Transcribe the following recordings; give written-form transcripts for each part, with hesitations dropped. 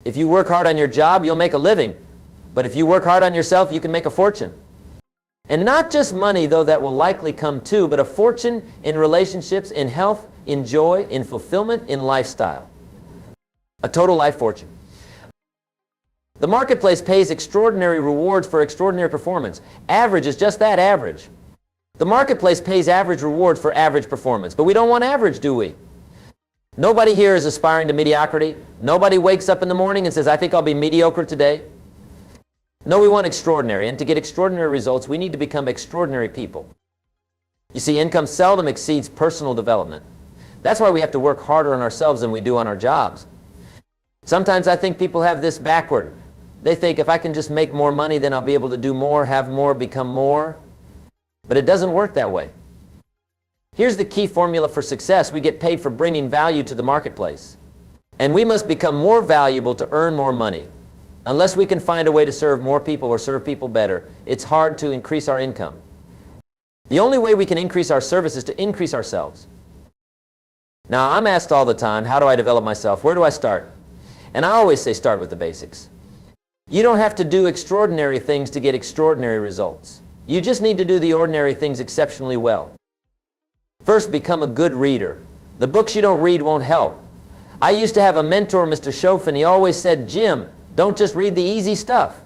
If you work hard on your job, you'll make a living. But if you work hard on yourself, you can make a fortune. And not just money, though that will likely come too, but a fortune in relationships, in health, in joy, in fulfillment, in lifestyle. A total life fortune. The marketplace pays extraordinary rewards for extraordinary performance. Average is just that, average. The marketplace pays average rewards for average performance. But we don't want average, do we? Nobody here is aspiring to mediocrity. Nobody wakes up in the morning and says, I think I'll be mediocre today. No, we want extraordinary. And to get extraordinary results, we need to become extraordinary people. You see, income seldom exceeds personal development. That's why we have to work harder on ourselves than we do on our jobs. Sometimes I think people have this backward. They think if I can just make more money, then I'll be able to do more, have more, become more. But it doesn't work that way. Here's the key formula for success. We get paid for bringing value to the marketplace. And we must become more valuable to earn more money. Unless we can find a way to serve more people or serve people better, it's hard to increase our income. The only way we can increase our service is to increase ourselves. Now, I'm asked all the time, how do I develop myself? Where do I start? And I always say start with the basics. You don't have to do extraordinary things to get extraordinary results. You just need to do the ordinary things exceptionally well. First, become a good reader. The books you don't read won't help. I used to have a mentor, Mr. Schoaf, and he always said, Jim, don't just read the easy stuff.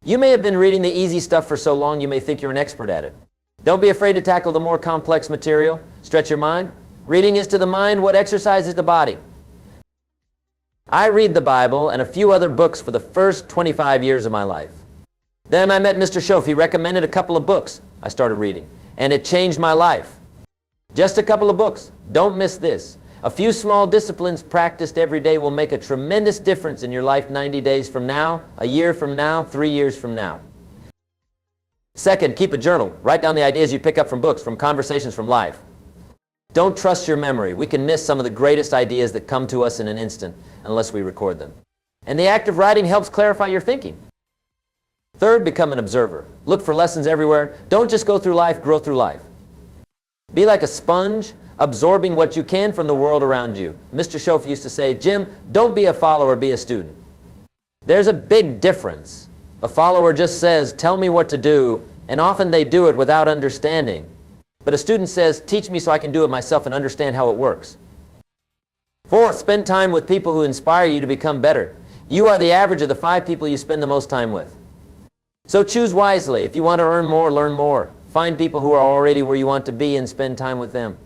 You may have been reading the easy stuff for so long you may think you're an expert at it. Don't be afraid to tackle the more complex material. Stretch your mind. Reading is to the mind what exercise is the body. I read the Bible and a few other books for the first 25 years of my life. Then I met Mr. Schoaf. He recommended a couple of books I started reading, and it changed my life. Just a couple of books. Don't miss this. A few small disciplines practiced every day will make a tremendous difference in your life 90 days from now, a year from now, 3 years from now. Second, keep a journal. Write down the ideas you pick up from books, from conversations, from life. Don't trust your memory. We can miss some of the greatest ideas that come to us in an instant unless we record them. And the act of writing helps clarify your thinking. Third, become an observer. Look for lessons everywhere. Don't just go through life, grow through life. Be like a sponge, absorbing what you can from the world around you. Mr. Schoaf used to say, Jim, don't be a follower, be a student. There's a big difference. A follower just says, tell me what to do, and often they do it without understanding. But a student says, teach me so I can do it myself and understand how it works. Fourth, spend time with people who inspire you to become better. You are the average of the 5 people you spend the most time with. So choose wisely. If you want to earn more, learn more. Find people who are already where you want to be and spend time with them.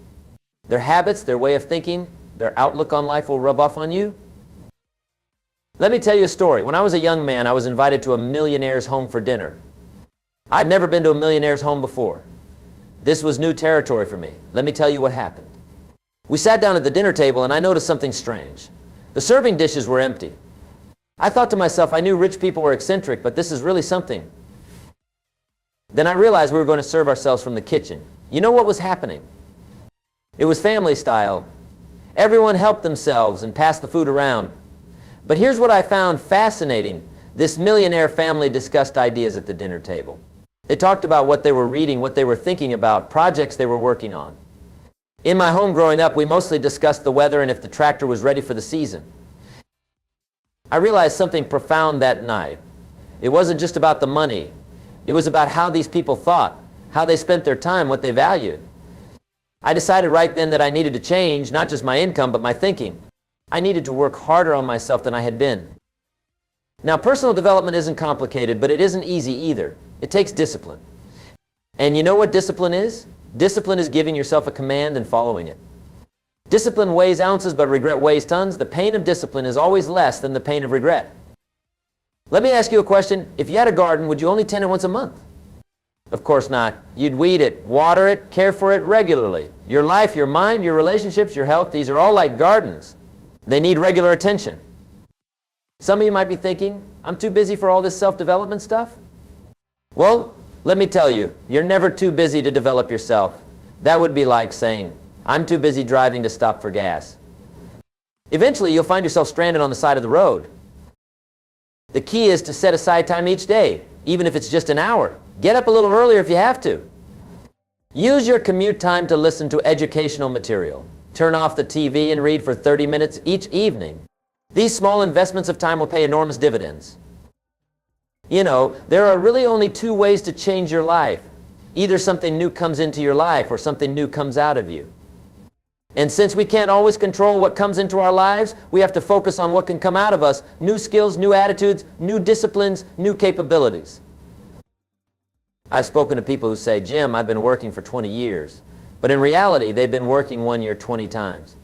Their habits, their way of thinking, their outlook on life will rub off on you. Let me tell you a story. When I was a young man, I was invited to a millionaire's home for dinner. I'd never been to a millionaire's home before. This was new territory for me. Let me tell you what happened. We sat down at the dinner table and I noticed something strange. The serving dishes were empty. I thought to myself, I knew rich people were eccentric, but this is really something. Then I realized we were going to serve ourselves from the kitchen. You know what was happening? It was family style. Everyone helped themselves and passed the food around. But here's what I found fascinating. This millionaire family discussed ideas at the dinner table. They talked about what they were reading, what they were thinking about, projects they were working on. In my home growing up, we mostly discussed the weather and if the tractor was ready for the season. I realized something profound that night. It wasn't just about the money. It was about how these people thought, how they spent their time, what they valued. I decided right then that I needed to change, not just my income, but my thinking. I needed to work harder on myself than I had been. Now, personal development isn't complicated, but it isn't easy either. It takes discipline. And you know what discipline is? Discipline is giving yourself a command and following it. Discipline weighs ounces, but regret weighs tons. The pain of discipline is always less than the pain of regret. Let me ask you a question. If you had a garden, would you only tend it once a month? Of course not. You'd weed it, water it, care for it regularly. Your life, your mind, your relationships, your health, these are all like gardens. They need regular attention. Some of you might be thinking, I'm too busy for all this self-development stuff. Well, let me tell you, you're never too busy to develop yourself. That would be like saying, I'm too busy driving to stop for gas. Eventually, you'll find yourself stranded on the side of the road. The key is to set aside time each day, even if it's just an hour. Get up a little earlier if you have to. Use your commute time to listen to educational material. Turn off the TV and read for 30 minutes each evening. These small investments of time will pay enormous dividends. You know, there are really only two ways to change your life. Either something new comes into your life or something new comes out of you. And since we can't always control what comes into our lives, we have to focus on what can come out of us. New skills, new attitudes, new disciplines, new capabilities. I've spoken to people who say, Jim, I've been working for 20 years. But in reality, they've been working 1 year 20 times.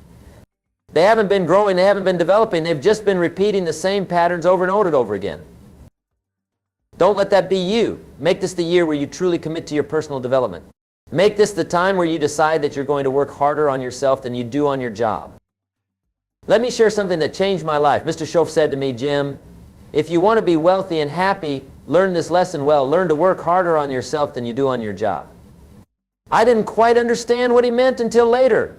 They haven't been growing, they haven't been developing, they've just been repeating the same patterns over and over again. Don't let that be you. Make this the year where you truly commit to your personal development. Make this the time where you decide that you're going to work harder on yourself than you do on your job. Let me share something that changed my life. Mr. Schoaf said to me, Jim, if you want to be wealthy and happy, learn this lesson well. Learn to work harder on yourself than you do on your job. I didn't quite understand what he meant until later.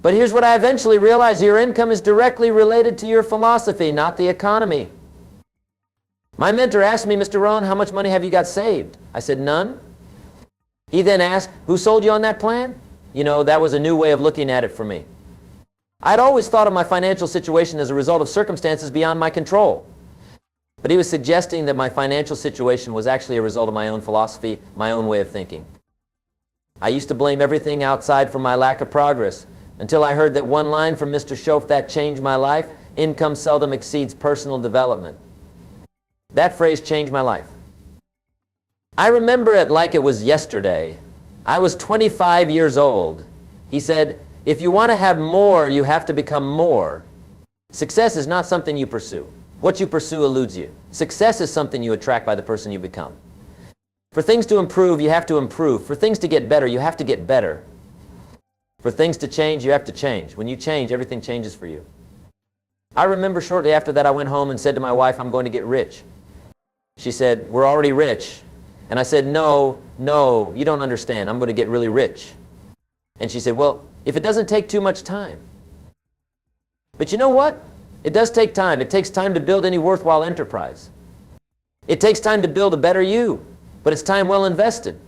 But here's what I eventually realized. Your income is directly related to your philosophy, not the economy. My mentor asked me, Mr. Rohn, how much money have you got saved? I said, none. He then asked, who sold you on that plan? You know, that was a new way of looking at it for me. I'd always thought of my financial situation as a result of circumstances beyond my control. But he was suggesting that my financial situation was actually a result of my own philosophy, my own way of thinking. I used to blame everything outside for my lack of progress, until I heard that one line from Mr. Schoaf that changed my life: income seldom exceeds personal development. That phrase changed my life. I remember it like it was yesterday. I was 25 years old. He said, if you want to have more, you have to become more. Success is not something you pursue. What you pursue eludes you. Success is something you attract by the person you become. For things to improve, you have to improve. For things to get better, you have to get better. For things to change, you have to change. When you change, everything changes for you. I remember shortly after that I went home and said to my wife, I'm going to get rich. She said, we're already rich. And I said, no, you don't understand. I'm going to get really rich. And she said, well, if it doesn't take too much time. But you know what? It does take time. It takes time to build any worthwhile enterprise. It takes time to build a better you, but it's time well invested.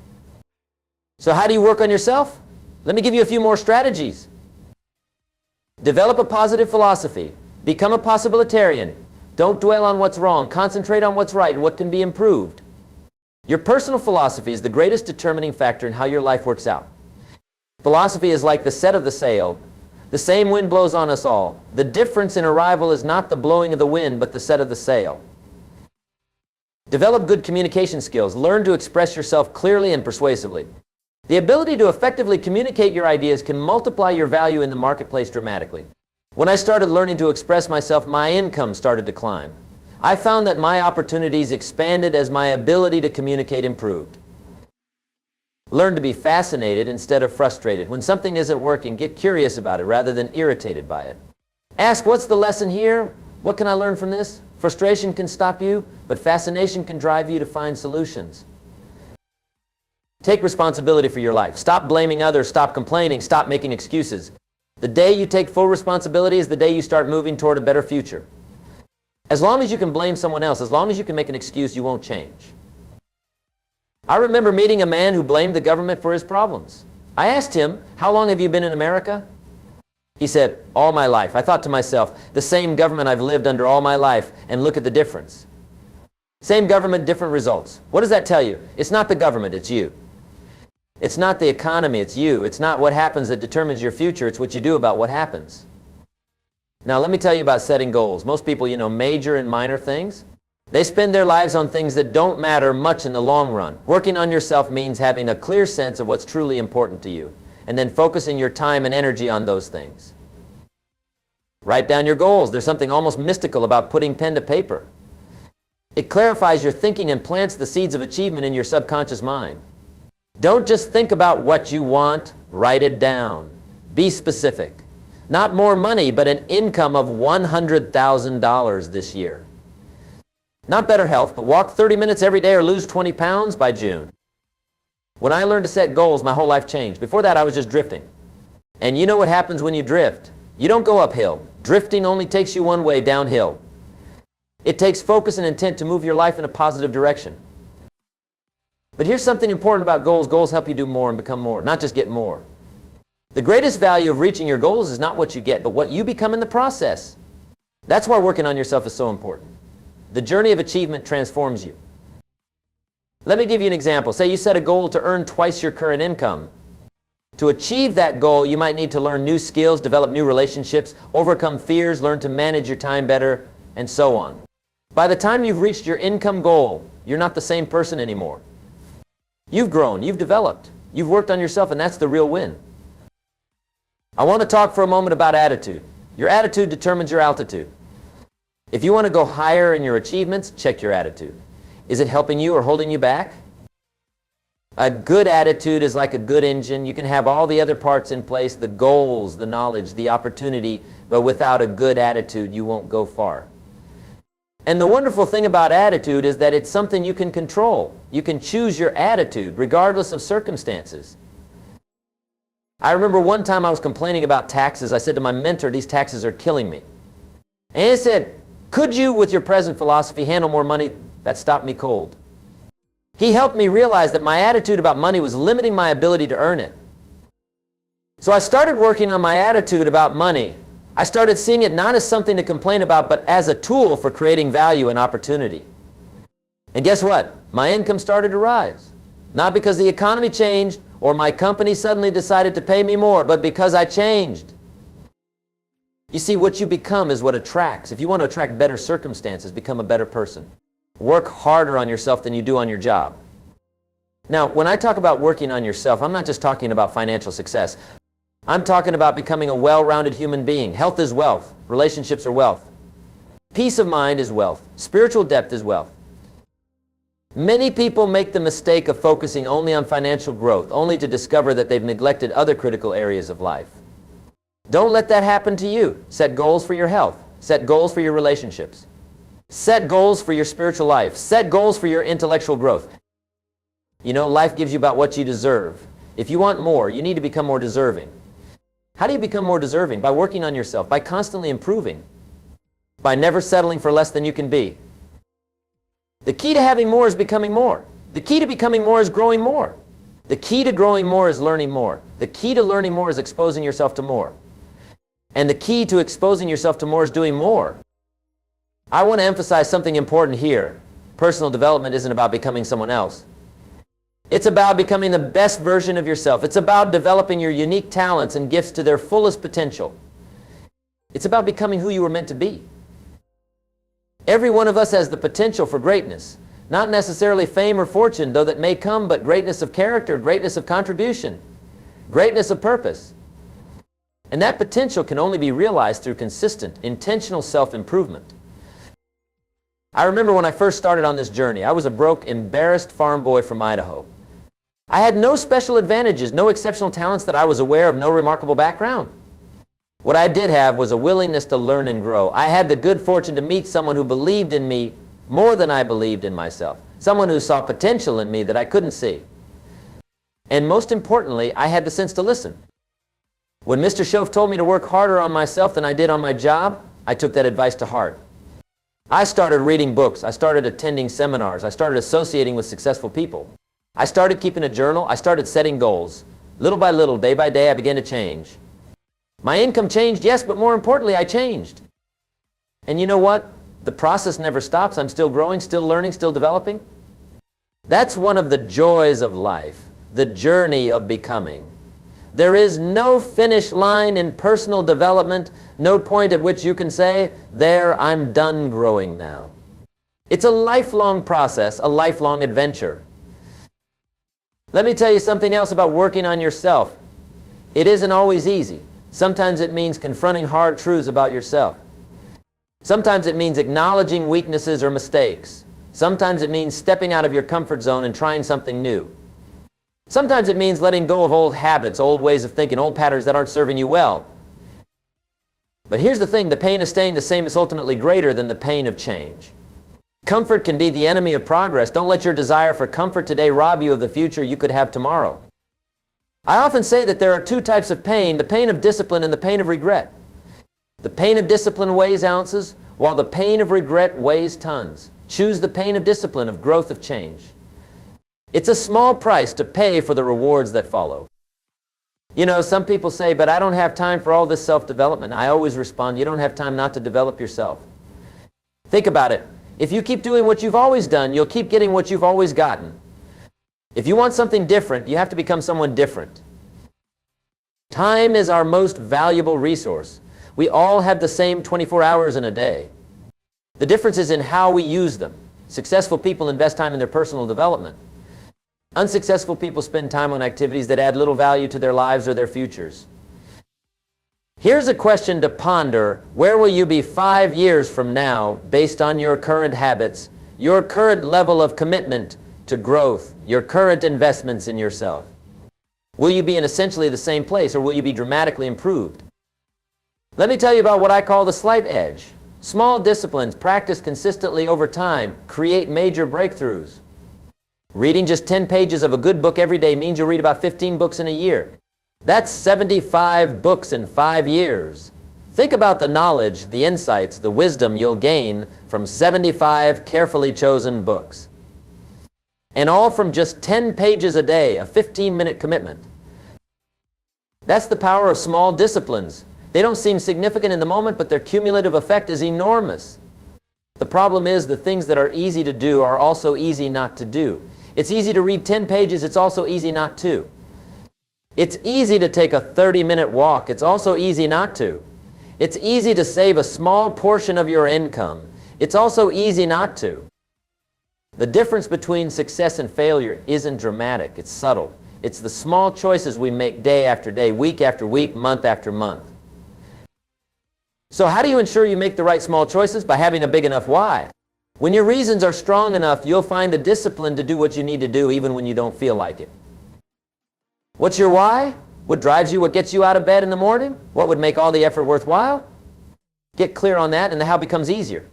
So how do you work on yourself? Let me give you a few more strategies. Develop a positive philosophy. Become a possibilitarian. Don't dwell on what's wrong. Concentrate on what's right and what can be improved. Your personal philosophy is the greatest determining factor in how your life works out. Philosophy is like the set of the sail. The same wind blows on us all. The difference in arrival is not the blowing of the wind, but the set of the sail. Develop good communication skills. Learn to express yourself clearly and persuasively. The ability to effectively communicate your ideas can multiply your value in the marketplace dramatically. When I started learning to express myself, my income started to climb. I found that my opportunities expanded as my ability to communicate improved. Learn to be fascinated instead of frustrated. When something isn't working, get curious about it rather than irritated by it. Ask, what's the lesson here? What can I learn from this? Frustration can stop you, but fascination can drive you to find solutions. Take responsibility for your life. Stop blaming others. Stop complaining. Stop making excuses. The day you take full responsibility is the day you start moving toward a better future. As long as you can blame someone else, as long as you can make an excuse, you won't change. I remember meeting a man who blamed the government for his problems. I asked him, how long have you been in America? He said, all my life. I thought to myself, the same government I've lived under all my life, and look at the difference. Same government, different results. What does that tell you? It's not the government, it's you. It's not the economy, it's you. It's not what happens that determines your future, it's what you do about what happens. Now let me tell you about setting goals. Most people, major and minor things. They spend their lives on things that don't matter much in the long run. Working on yourself means having a clear sense of what's truly important to you, and then focusing your time and energy on those things. Write down your goals. There's something almost mystical about putting pen to paper. It clarifies your thinking and plants the seeds of achievement in your subconscious mind. Don't just think about what you want, write it down. Be specific. Not more money, but an income of $100,000 this year. Not better health, but walk 30 minutes every day or lose 20 pounds by June. When I learned to set goals, my whole life changed. Before that, I was just drifting. And you know what happens when you drift? You don't go uphill. Drifting only takes you one way, downhill. It takes focus and intent to move your life in a positive direction. But here's something important about goals. Goals help you do more and become more, not just get more. The greatest value of reaching your goals is not what you get, but what you become in the process. That's why working on yourself is so important. The journey of achievement transforms you. Let me give you an example. Say you set a goal to earn twice your current income. To achieve that goal, you might need to learn new skills, develop new relationships, overcome fears, learn to manage your time better, and so on. By the time you've reached your income goal, you're not the same person anymore. You've grown, you've developed, you've worked on yourself, and that's the real win. I want to talk for a moment about attitude. Your attitude determines your altitude. If you want to go higher in your achievements, check your attitude. Is it helping you or holding you back? A good attitude is like a good engine. You can have all the other parts in place, the goals, the knowledge, the opportunity, but without a good attitude, you won't go far. And the wonderful thing about attitude is that it's something you can control. You can choose your attitude regardless of circumstances. I remember one time I was complaining about taxes. I said to my mentor, these taxes are killing me. And he said, could you, with your present philosophy, handle more money? That stopped me cold. He helped me realize that my attitude about money was limiting my ability to earn it. So I started working on my attitude about money. I started seeing it not as something to complain about, but as a tool for creating value and opportunity. And guess what? My income started to rise. Not because the economy changed or my company suddenly decided to pay me more, but because I changed. You see, what you become is what attracts. If you want to attract better circumstances, become a better person. Work harder on yourself than you do on your job. Now, when I talk about working on yourself, I'm not just talking about financial success. I'm talking about becoming a well-rounded human being. Health is wealth. Relationships are wealth. Peace of mind is wealth. Spiritual depth is wealth. Many people make the mistake of focusing only on financial growth, only to discover that they've neglected other critical areas of life. Don't let that happen to you. Set goals for your health. Set goals for your relationships. Set goals for your spiritual life. Set goals for your intellectual growth. You know, life gives you about what you deserve. If you want more, you need to become more deserving. How do you become more deserving? By working on yourself, by constantly improving, by never settling for less than you can be. The key to having more is becoming more. The key to becoming more is growing more. The key to growing more is learning more. The key to learning more is exposing yourself to more. And the key to exposing yourself to more is doing more. I want to emphasize something important here. Personal development isn't about becoming someone else. It's about becoming the best version of yourself. It's about developing your unique talents and gifts to their fullest potential. It's about becoming who you were meant to be. Every one of us has the potential for greatness. Not necessarily fame or fortune, though that may come, but greatness of character, greatness of contribution, greatness of purpose. And that potential can only be realized through consistent, intentional self-improvement. I remember when I first started on this journey, I was a broke, embarrassed farm boy from Idaho. I had no special advantages, no exceptional talents that I was aware of, no remarkable background. What I did have was a willingness to learn and grow. I had the good fortune to meet someone who believed in me more than I believed in myself. Someone who saw potential in me that I couldn't see. And most importantly, I had the sense to listen. When Mr. Schoaf told me to work harder on myself than I did on my job, I took that advice to heart. I started reading books. I started attending seminars. I started associating with successful people. I started keeping a journal. I started setting goals. Little by little, day by day, I began to change. My income changed, yes, but more importantly, I changed. And you know what? The process never stops. I'm still growing, still learning, still developing. That's one of the joys of life, the journey of becoming. There is no finish line in personal development, no point at which you can say, there, I'm done growing now. It's a lifelong process, a lifelong adventure. Let me tell you something else about working on yourself. It isn't always easy. Sometimes it means confronting hard truths about yourself. Sometimes it means acknowledging weaknesses or mistakes. Sometimes it means stepping out of your comfort zone and trying something new. Sometimes it means letting go of old habits, old ways of thinking, old patterns that aren't serving you well. But here's the thing, the pain of staying the same is ultimately greater than the pain of change. Comfort can be the enemy of progress. Don't let your desire for comfort today rob you of the future you could have tomorrow. I often say that there are two types of pain, the pain of discipline and the pain of regret. The pain of discipline weighs ounces, while the pain of regret weighs tons. Choose the pain of discipline, of growth, of change. It's a small price to pay for the rewards that follow. You know, some people say, but I don't have time for all this self-development. I always respond, you don't have time not to develop yourself. Think about it. If you keep doing what you've always done, you'll keep getting what you've always gotten. If you want something different, you have to become someone different. Time is our most valuable resource. We all have the same 24 hours in a day. The difference is in how we use them. Successful people invest time in their personal development. Unsuccessful people spend time on activities that add little value to their lives or their futures. Here's a question to ponder. Where will you be 5 years from now based on your current habits, your current level of commitment to growth, your current investments in yourself? Will you be in essentially the same place, or will you be dramatically improved? Let me tell you about what I call the slight edge. Small disciplines practiced consistently over time create major breakthroughs. Reading just 10 pages of a good book every day means you'll read about 15 books in a year. That's 75 books in 5 years. Think about the knowledge, the insights, the wisdom you'll gain from 75 carefully chosen books. And all from just 10 pages a day, a 15-minute commitment. That's the power of small disciplines. They don't seem significant in the moment, but their cumulative effect is enormous. The problem is the things that are easy to do are also easy not to do. It's easy to read 10 pages, it's also easy not to. It's easy to take a 30-minute walk, it's also easy not to. It's easy to save a small portion of your income, it's also easy not to. The difference between success and failure isn't dramatic, it's subtle. It's the small choices we make day after day, week after week, month after month. So how do you ensure you make the right small choices? By having a big enough why. When your reasons are strong enough, you'll find the discipline to do what you need to do even when you don't feel like it. What's your why? What drives you? What gets you out of bed in the morning? What would make all the effort worthwhile? Get clear on that and the how becomes easier.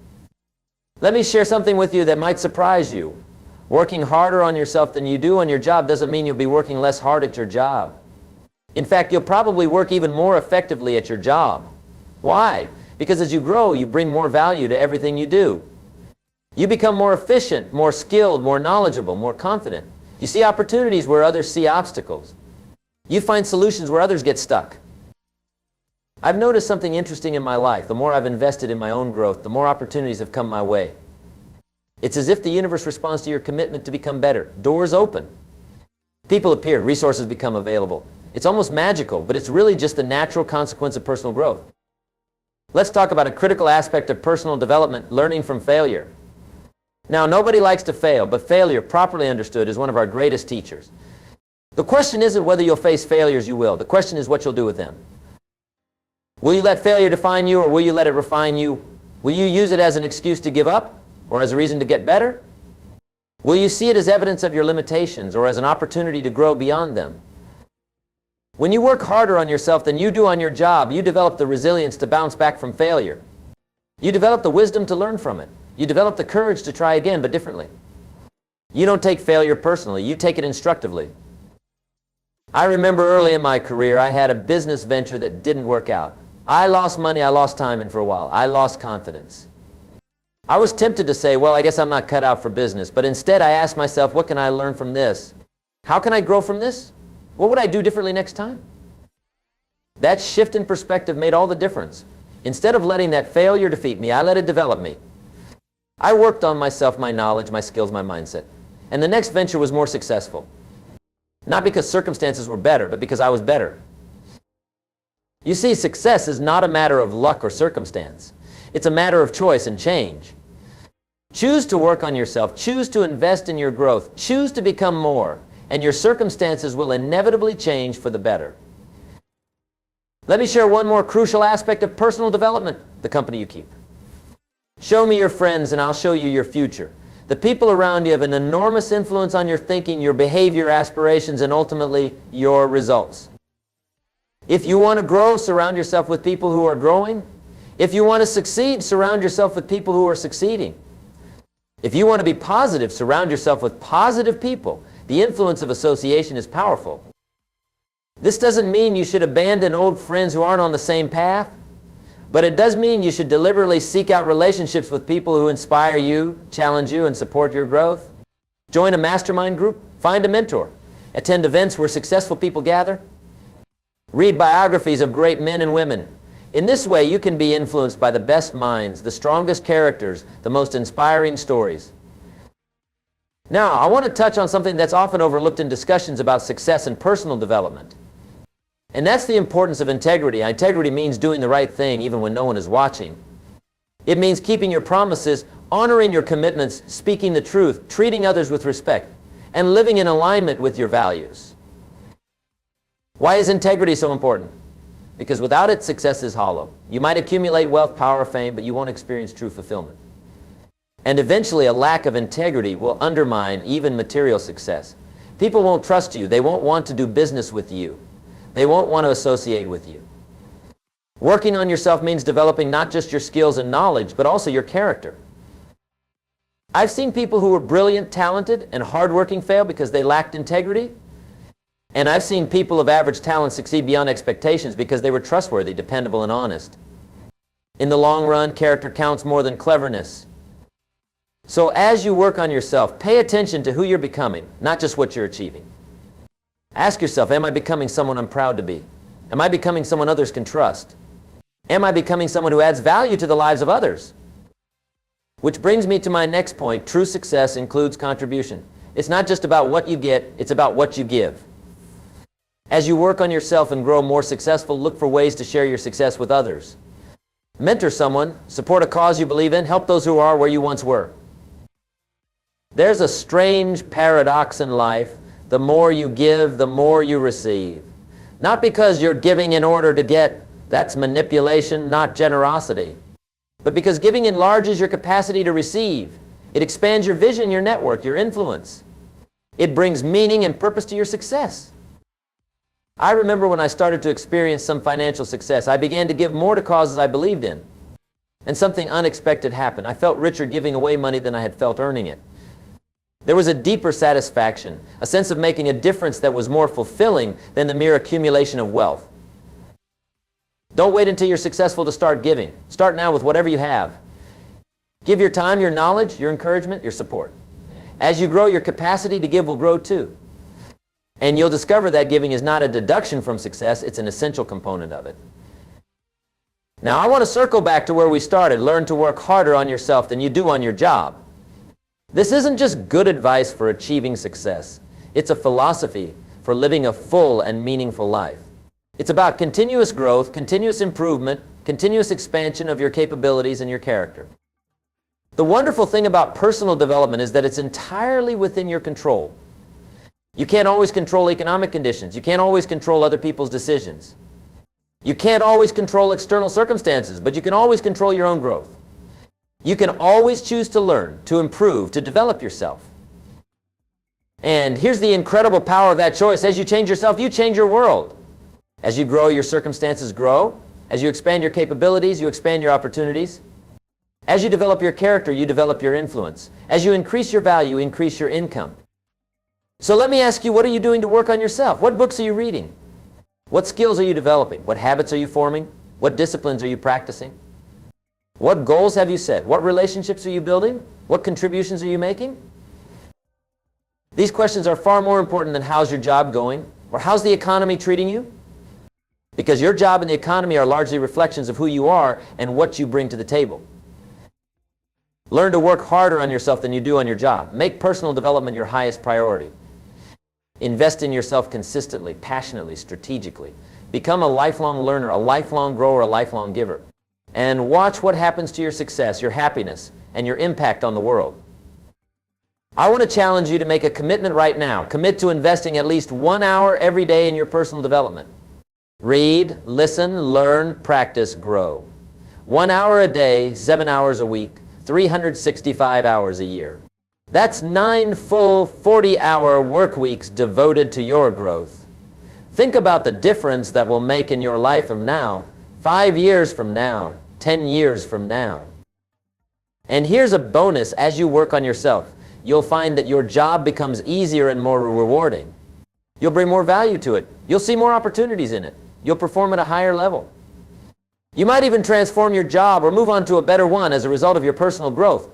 Let me share something with you that might surprise you. Working harder on yourself than you do on your job doesn't mean you'll be working less hard at your job. In fact, you'll probably work even more effectively at your job. Why? Because as you grow, you bring more value to everything you do. You become more efficient, more skilled, more knowledgeable, more confident. You see opportunities where others see obstacles. You find solutions where others get stuck. I've noticed something interesting in my life. The more I've invested in my own growth, the more opportunities have come my way. It's as if the universe responds to your commitment to become better. Doors open. People appear, resources become available. It's almost magical, but it's really just the natural consequence of personal growth. Let's talk about a critical aspect of personal development, learning from failure. Now, nobody likes to fail, but failure, properly understood, is one of our greatest teachers. The question isn't whether you'll face failures, you will. The question is what you'll do with them. Will you let failure define you, or will you let it refine you? Will you use it as an excuse to give up, or as a reason to get better? Will you see it as evidence of your limitations, or as an opportunity to grow beyond them? When you work harder on yourself than you do on your job, you develop the resilience to bounce back from failure. You develop the wisdom to learn from it. You develop the courage to try again, but differently. You don't take failure personally. You take it instructively. I remember early in my career, I had a business venture that didn't work out. I lost money, I lost time, and for a while, I lost confidence. I was tempted to say, well, I guess I'm not cut out for business. But instead, I asked myself, what can I learn from this? How can I grow from this? What would I do differently next time? That shift in perspective made all the difference. Instead of letting that failure defeat me, I let it develop me. I worked on myself, my knowledge, my skills, my mindset. And the next venture was more successful. Not because circumstances were better, but because I was better. You see, success is not a matter of luck or circumstance. It's a matter of choice and change. Choose to work on yourself. Choose to invest in your growth. Choose to become more. And your circumstances will inevitably change for the better. Let me share one more crucial aspect of personal development: the company you keep. Show me your friends and I'll show you your future. The people around you have an enormous influence on your thinking, your behavior, aspirations, and ultimately your results. If you want to grow, surround yourself with people who are growing. If you want to succeed, surround yourself with people who are succeeding. If you want to be positive, surround yourself with positive people. The influence of association is powerful. This doesn't mean you should abandon old friends who aren't on the same path, but it does mean you should deliberately seek out relationships with people who inspire you, challenge you, and support your growth. Join a mastermind group, find a mentor, attend events where successful people gather. Read biographies of great men and women. In this way, you can be influenced by the best minds, the strongest characters, the most inspiring stories. Now, I want to touch on something that's often overlooked in discussions about success and personal development. And that's the importance of integrity. Integrity means doing the right thing even when no one is watching. It means keeping your promises, honoring your commitments, speaking the truth, treating others with respect, and living in alignment with your values. Why is integrity so important? Because without it, success is hollow. You might accumulate wealth, power, fame, but you won't experience true fulfillment. And eventually, a lack of integrity will undermine even material success. People won't trust you. They won't want to do business with you. They won't want to associate with you. Working on yourself means developing not just your skills and knowledge, but also your character. I've seen people who were brilliant, talented, and hardworking fail because they lacked integrity. And I've seen people of average talent succeed beyond expectations because they were trustworthy, dependable, and honest. In the long run, character counts more than cleverness. So as you work on yourself, pay attention to who you're becoming, not just what you're achieving. Ask yourself, am I becoming someone I'm proud to be? Am I becoming someone others can trust? Am I becoming someone who adds value to the lives of others? Which brings me to my next point. True success includes contribution. It's not just about what you get, it's about what you give. As you work on yourself and grow more successful, look for ways to share your success with others. Mentor someone, support a cause you believe in, help those who are where you once were. There's a strange paradox in life. The more you give, the more you receive. Not because you're giving in order to get. That's manipulation, not generosity. But because giving enlarges your capacity to receive. It expands your vision, your network, your influence. It brings meaning and purpose to your success. I remember when I started to experience some financial success, I began to give more to causes I believed in. And something unexpected happened. I felt richer giving away money than I had felt earning it. There was a deeper satisfaction, a sense of making a difference that was more fulfilling than the mere accumulation of wealth. Don't wait until you're successful to start giving. Start now with whatever you have. Give your time, your knowledge, your encouragement, your support. As you grow, your capacity to give will grow too. And you'll discover that giving is not a deduction from success, it's an essential component of it. Now, I want to circle back to where we started. Learn to work harder on yourself than you do on your job. This isn't just good advice for achieving success. It's a philosophy for living a full and meaningful life. It's about continuous growth, continuous improvement, continuous expansion of your capabilities and your character. The wonderful thing about personal development is that it's entirely within your control. You can't always control economic conditions. You can't always control other people's decisions. You can't always control external circumstances, but you can always control your own growth. You can always choose to learn, to improve, to develop yourself. And here's the incredible power of that choice. As you change yourself, you change your world. As you grow, your circumstances grow. As you expand your capabilities, you expand your opportunities. As you develop your character, you develop your influence. As you increase your value, you increase your income. So let me ask you, what are you doing to work on yourself? What books are you reading? What skills are you developing? What habits are you forming? What disciplines are you practicing? What goals have you set? What relationships are you building? What contributions are you making? These questions are far more important than how's your job going or how's the economy treating you? Because your job and the economy are largely reflections of who you are and what you bring to the table. Learn to work harder on yourself than you do on your job. Make personal development your highest priority. Invest in yourself consistently, passionately, strategically. Become a lifelong learner, a lifelong grower, a lifelong giver. And watch what happens to your success, your happiness, and your impact on the world. I want to challenge you to make a commitment right now. Commit to investing at least 1 hour every day in your personal development. Read, listen, learn, practice, grow. 1 hour a day, 7 hours a week, 365 hours a year. That's 9 full 40-hour work weeks devoted to your growth. Think about the difference that will make in your life from now, 5 years from now, 10 years from now. And here's a bonus. As you work on yourself, you'll find that your job becomes easier and more rewarding. You'll bring more value to it. You'll see more opportunities in it. You'll perform at a higher level. You might even transform your job or move on to a better one as a result of your personal growth.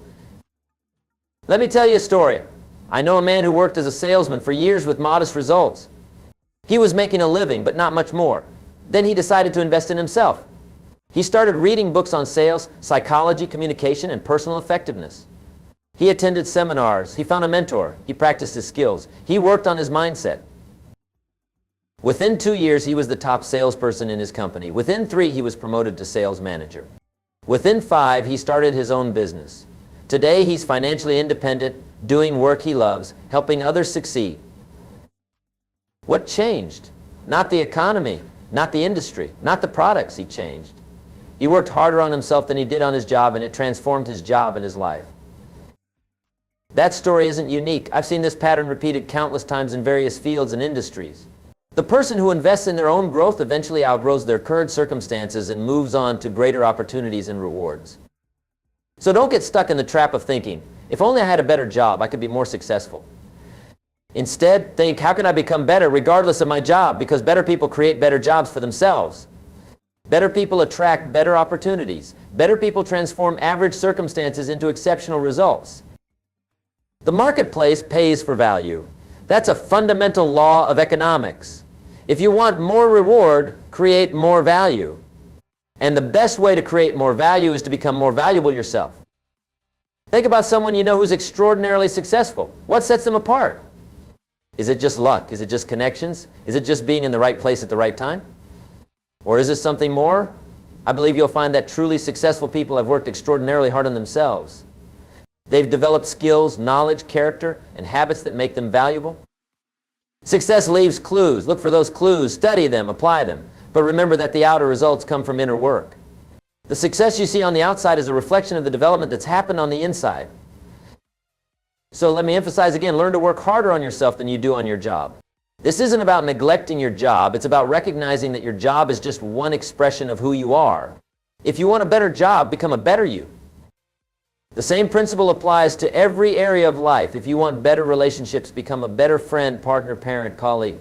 Let me tell you a story. I know a man who worked as a salesman for years with modest results. He was making a living, but not much more. Then he decided to invest in himself. He started reading books on sales, psychology, communication, and personal effectiveness. He attended seminars. He found a mentor. He practiced his skills. He worked on his mindset. Within 2 years, he was the top salesperson in his company. Within 3, he was promoted to sales manager. Within 5, he started his own business. Today, he's financially independent, doing work he loves, helping others succeed. What changed? Not the economy, not the industry, not the products he changed. He worked harder on himself than he did on his job, and it transformed his job and his life. That story isn't unique. I've seen this pattern repeated countless times in various fields and industries. The person who invests in their own growth eventually outgrows their current circumstances and moves on to greater opportunities and rewards. So don't get stuck in the trap of thinking, if only I had a better job, I could be more successful. Instead, think, how can I become better regardless of my job? Because better people create better jobs for themselves. Better people attract better opportunities. Better people transform average circumstances into exceptional results. The marketplace pays for value. That's a fundamental law of economics. If you want more reward, create more value. And the best way to create more value is to become more valuable yourself. Think about someone you know who's extraordinarily successful. What sets them apart? Is it just luck? Is it just connections? Is it just being in the right place at the right time? Or is it something more? I believe you'll find that truly successful people have worked extraordinarily hard on themselves. They've developed skills, knowledge, character, and habits that make them valuable. Success leaves clues. Look for those clues, study them, apply them. But remember that the outer results come from inner work. The success you see on the outside is a reflection of the development that's happened on the inside. So let me emphasize again, learn to work harder on yourself than you do on your job. This isn't about neglecting your job. It's about recognizing that your job is just one expression of who you are. If you want a better job, become a better you. The same principle applies to every area of life. If you want better relationships, become a better friend, partner, parent, colleague.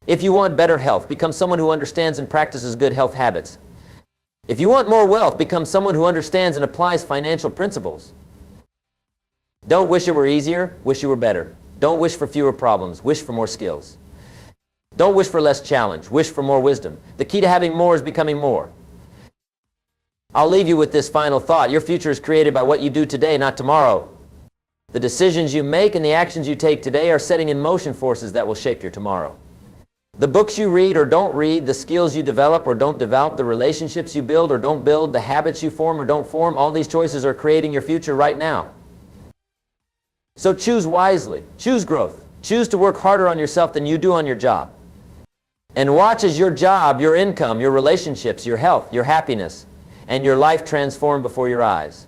If you want better health, become someone who understands and practices good health habits. If you want more wealth, become someone who understands and applies financial principles. Don't wish it were easier, wish you were better. Don't wish for fewer problems, wish for more skills. Don't wish for less challenge, wish for more wisdom. The key to having more is becoming more. I'll leave you with this final thought. Your future is created by what you do today, not tomorrow. The decisions you make and the actions you take today are setting in motion forces that will shape your tomorrow. The books you read or don't read, the skills you develop or don't develop, the relationships you build or don't build, the habits you form or don't form, all these choices are creating your future right now. So choose wisely. Choose growth. Choose to work harder on yourself than you do on your job. And watch as your job, your income, your relationships, your health, your happiness, and your life transform before your eyes.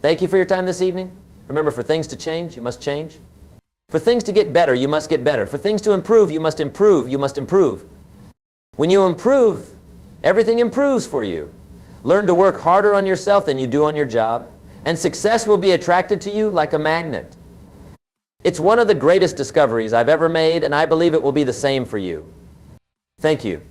Thank you for your time this evening. Remember, for things to change, you must change. For things to get better, you must get better. For things to improve, you must improve. You must improve. When you improve, everything improves for you. Learn to work harder on yourself than you do on your job, and success will be attracted to you like a magnet. It's one of the greatest discoveries I've ever made, and I believe it will be the same for you. Thank you.